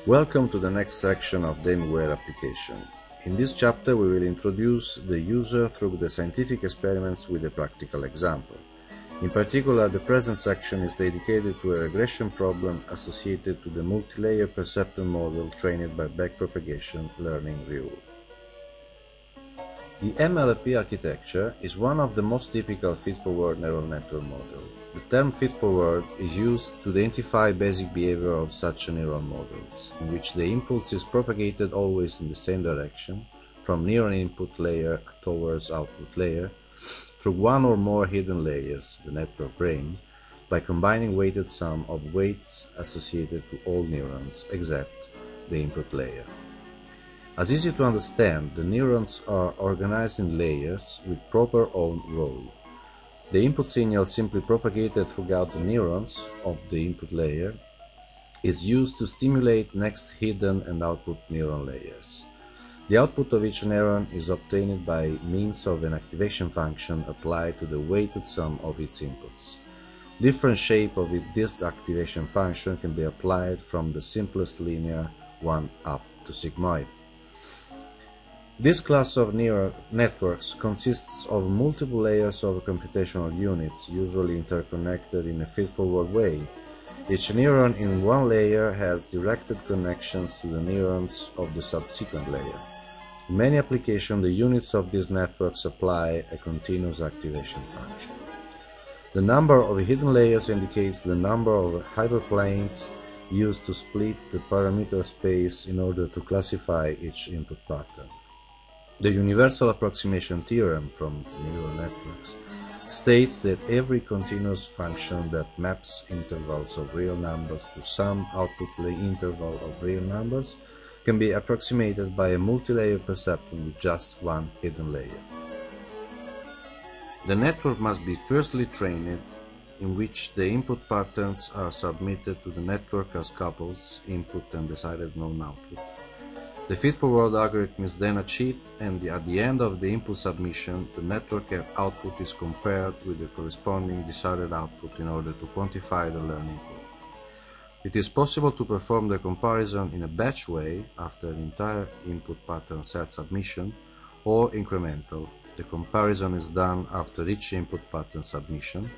Welcome to the next section of DAMEWARE application. In this chapter we will introduce the user through the scientific experiments with a practical example. In particular, the present section is dedicated to a regression problem associated to the multi-layer perceptron model trained by Back Propagation learning rule. The MLP architecture is one of the most typical feed-forward neural network models. The term feed-forward is used to identify basic behavior of such neural models, in which the impulse is propagated always in the same direction, from neuron input layer towards output layer, through one or more hidden layers, the network brain, by combining weighted sum of weights associated to all neurons except the input layer. As easy to understand, the neurons are organized in layers with proper own role. The input signal simply propagated throughout the neurons of the input layer is used to stimulate next hidden and output neuron layers. The output of each neuron is obtained by means of an activation function applied to the weighted sum of its inputs. Different shape of this activation function can be applied from the simplest linear one up to sigmoid. This class of neural networks consists of multiple layers of computational units, usually interconnected in a feed-forward way. Each neuron in one layer has directed connections to the neurons of the subsequent layer. In many applications, the units of these networks apply a continuous activation function. The number of hidden layers indicates the number of hyperplanes used to split the parameter space in order to classify each input pattern. The universal approximation theorem from neural networks states that every continuous function that maps intervals of real numbers to some output interval of real numbers can be approximated by a multi-layer perceptron with just one hidden layer. The network must be firstly trained, in which the input patterns are submitted to the network as couples, input and decided known output. The feed-forward algorithm is then achieved, and at the end of the input submission, the network output is compared with the corresponding decided output in order to quantify the learning curve. It is possible to perform the comparison in a batch way after an entire input pattern set submission, or incremental. The comparison is done after each input pattern submission,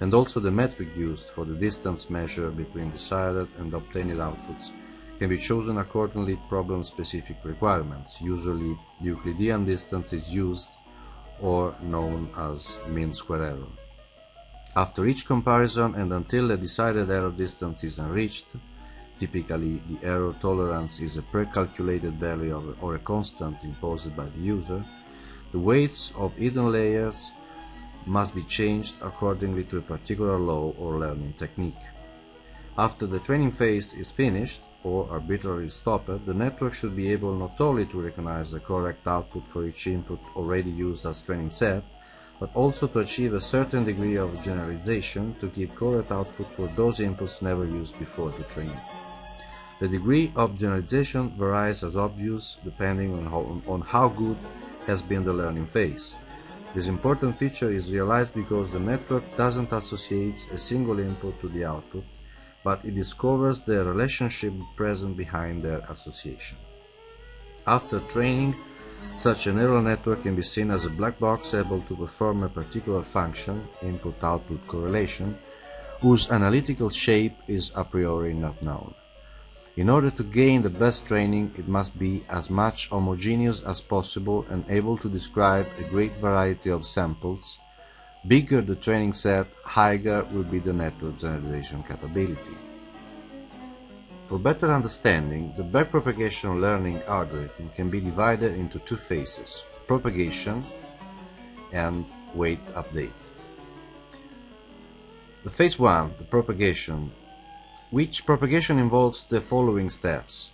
and also the metric used for the distance measure between decided and obtained outputs can be chosen accordingly to problem-specific requirements. Usually, the Euclidean distance is used, or known as mean square error. After each comparison and until the decided error distance is unreached, typically the error tolerance is a pre-calculated value or a constant imposed by the user, the weights of hidden layers must be changed accordingly to a particular law or learning technique. After the training phase is finished, or arbitrarily stopped, the network should be able not only to recognize the correct output for each input already used as training set, but also to achieve a certain degree of generalization to give correct output for those inputs never used before the training. The degree of generalization varies as obvious depending on how good has been the learning phase. This important feature is realized because the network doesn't associate a single input to the output, but it discovers the relationship present behind their association. After training, such a neural network can be seen as a black box able to perform a particular function, input-output correlation, whose analytical shape is a priori not known. In order to gain the best training, it must be as much homogeneous as possible and able to describe a great variety of samples. Bigger the training set, higher will be the network generalization capability. For better understanding, the back propagation learning algorithm can be divided into two phases: propagation and weight update. The phase 1, the propagation, which propagation involves the following steps.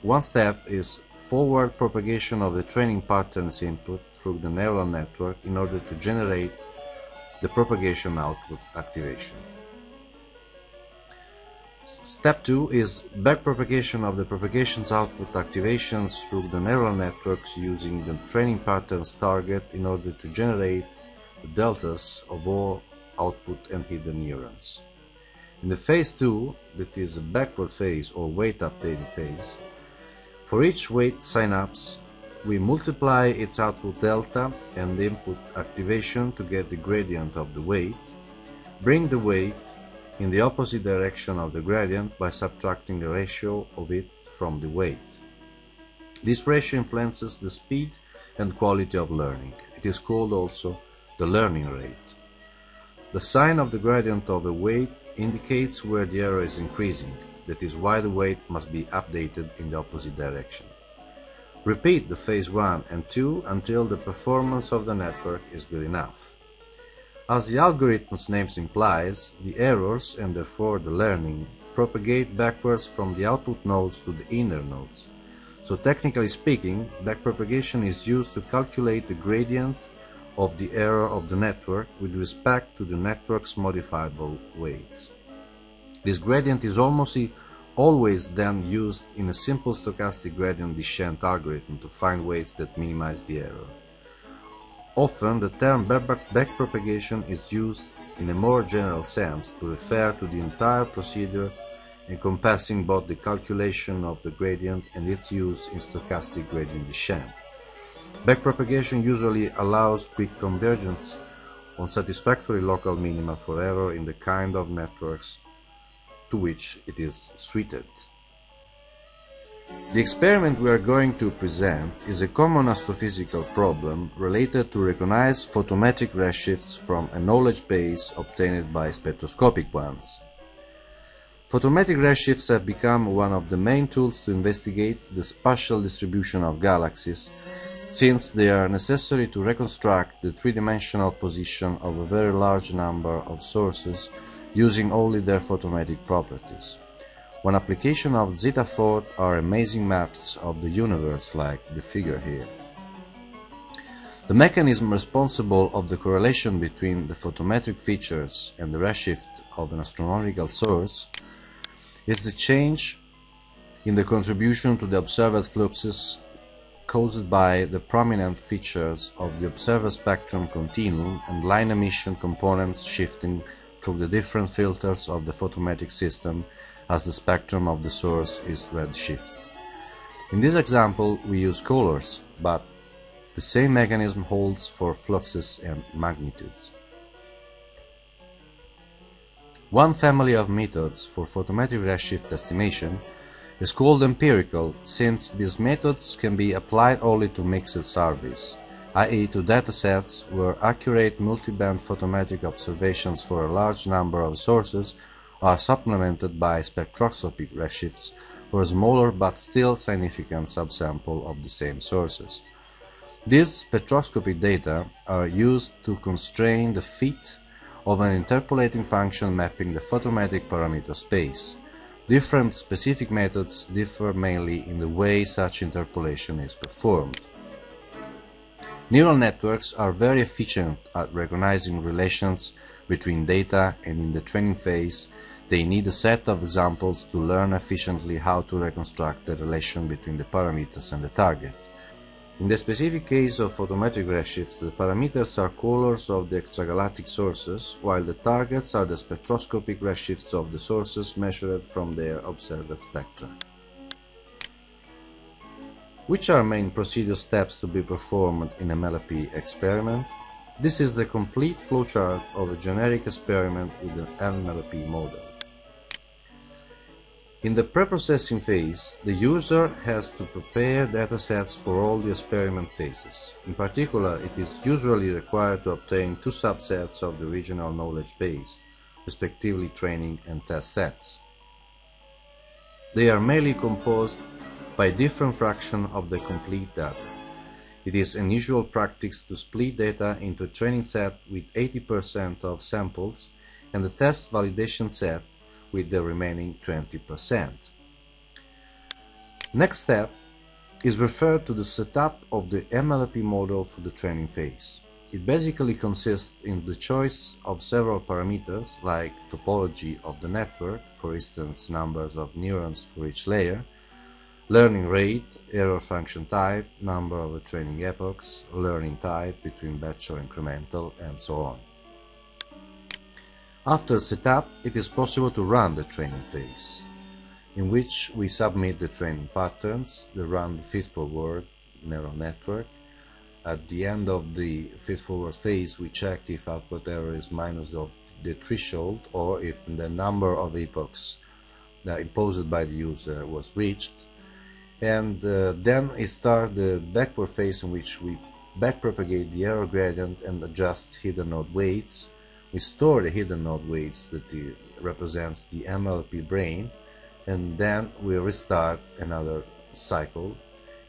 One step is forward propagation of the training pattern's input through the neural network in order to generate the propagation output activation. Step 2 is back propagation of the propagation's output activations through the neural networks using the training pattern's target in order to generate the deltas of all output and hidden neurons. In the phase 2, that is a backward phase or weight updating phase, for each weight synapse, we multiply its output delta and input activation to get the gradient of the weight, bring the weight in the opposite direction of the gradient by subtracting the ratio of it from the weight. This ratio influences the speed and quality of learning. It is called also the learning rate. The sign of the gradient of a weight indicates where the error is increasing. That is why the weight must be updated in the opposite direction. Repeat the phase 1 and 2 until the performance of the network is good enough. As the algorithm's name implies, the errors, and therefore the learning, propagate backwards from the output nodes to the inner nodes. So technically speaking, backpropagation is used to calculate the gradient of the error of the network with respect to the network's modifiable weights. This gradient is almost always then used in a simple stochastic gradient descent algorithm to find weights that minimize the error. Often the term backpropagation is used in a more general sense to refer to the entire procedure encompassing both the calculation of the gradient and its use in stochastic gradient descent. Backpropagation usually allows quick convergence on satisfactory local minima for error in the kind of networks to which it is suited. The experiment we are going to present is a common astrophysical problem related to recognize photometric redshifts from a knowledge base obtained by spectroscopic ones. Photometric redshifts have become one of the main tools to investigate the spatial distribution of galaxies, since they are necessary to reconstruct the three-dimensional position of a very large number of sources using only their photometric properties. One application of zeta thought are amazing maps of the universe like the figure here. The mechanism responsible of the correlation between the photometric features and the redshift of an astronomical source is the change in the contribution to the observed fluxes caused by the prominent features of the observed spectrum continuum and line emission components shifting through the different filters of the photometric system as the spectrum of the source is redshift. In this example we use colors, but the same mechanism holds for fluxes and magnitudes. One family of methods for photometric redshift estimation is called empirical, since these methods can be applied only to mixed surveys, i.e. to datasets where accurate multiband photometric observations for a large number of sources are supplemented by spectroscopic redshifts for a smaller but still significant subsample of the same sources. These spectroscopic data are used to constrain the fit of an interpolating function mapping the photometric parameter space. Different specific methods differ mainly in the way such interpolation is performed. Neural networks are very efficient at recognizing relations between data, and in the training phase they need a set of examples to learn efficiently how to reconstruct the relation between the parameters and the target. In the specific case of photometric redshifts, the parameters are colors of the extragalactic sources, while the targets are the spectroscopic redshifts of the sources measured from their observed spectra. Which are main procedure steps to be performed in a MLP experiment? This is the complete flowchart of a generic experiment with an MLP model. In the preprocessing phase, the user has to prepare datasets for all the experiment phases. In particular, it is usually required to obtain two subsets of the original knowledge base, respectively training and test sets. They are mainly composed by different fractions of the complete data. It is unusual practice to split data into a training set with 80% of samples and the test validation set with the remaining 20%. Next step is referred to the setup of the MLP model for the training phase. It basically consists in the choice of several parameters like topology of the network, for instance numbers of neurons for each layer, learning rate, error function type, number of training epochs, learning type between batch or incremental, and so on. After setup, it is possible to run the training phase, in which we submit the training patterns, the run feed-forward neural network. At the end of the feed-forward phase, we check if output error is minus of the threshold or if the number of epochs imposed by the user was reached. And then it starts the backward phase, in which we backpropagate the error gradient and adjust hidden node weights. We store the hidden node weights that represents the MLP brain, and then we restart another cycle.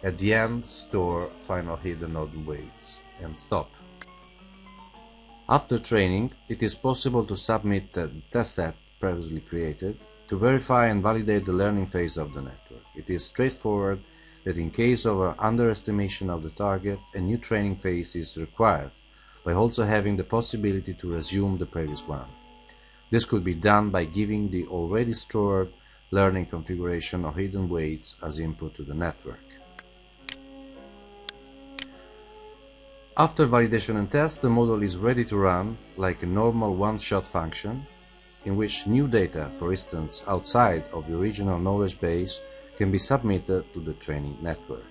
At the end, store final hidden node weights and stop. After training, it is possible to submit the test set previously created to verify and validate the learning phase of the network. It is straightforward that in case of an underestimation of the target, a new training phase is required, by also having the possibility to resume the previous one. This could be done by giving the already stored learning configuration or hidden weights as input to the network. After validation and test, the model is ready to run like a normal one-shot function, in which new data, for instance outside of the original knowledge base, can be submitted to the training network.